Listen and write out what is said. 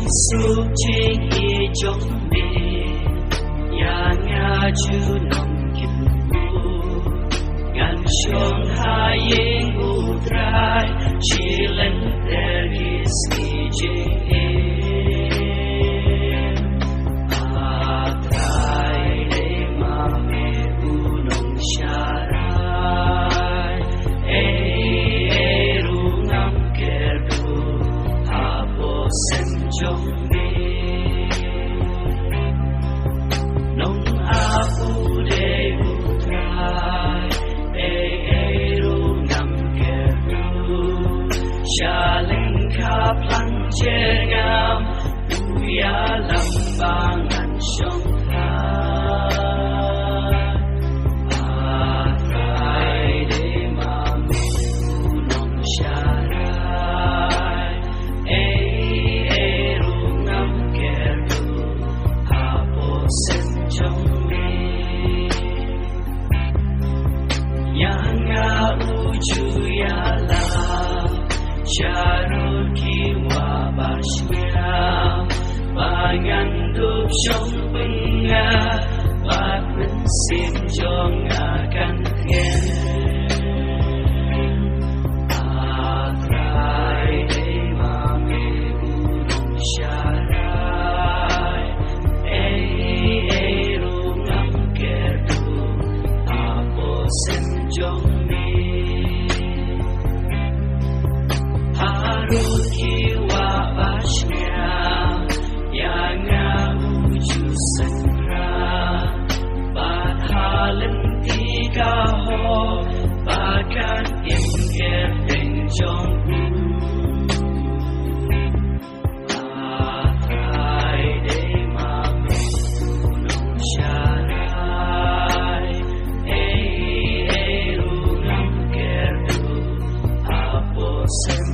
suk ching I jong me ya nga ju nong kin bu ngan shong ha ying u trai chi len there is ki jing Ngam Uya lambangan Shanghai Atrai de mami Unong syarai Rungam kerdu Apo senjong me Yang nga uju ya lam Syarul kiwa basnya Pangandup syong pengat Bak mensim jong akan kien Atrai de mami unong syarai Rungam kerdu Apo senjong me Harul kiwa basnya yang uju senra bat halen tiga ho bahkan ingker penjong atrai de mami unong syarai rungam kerdu apo sen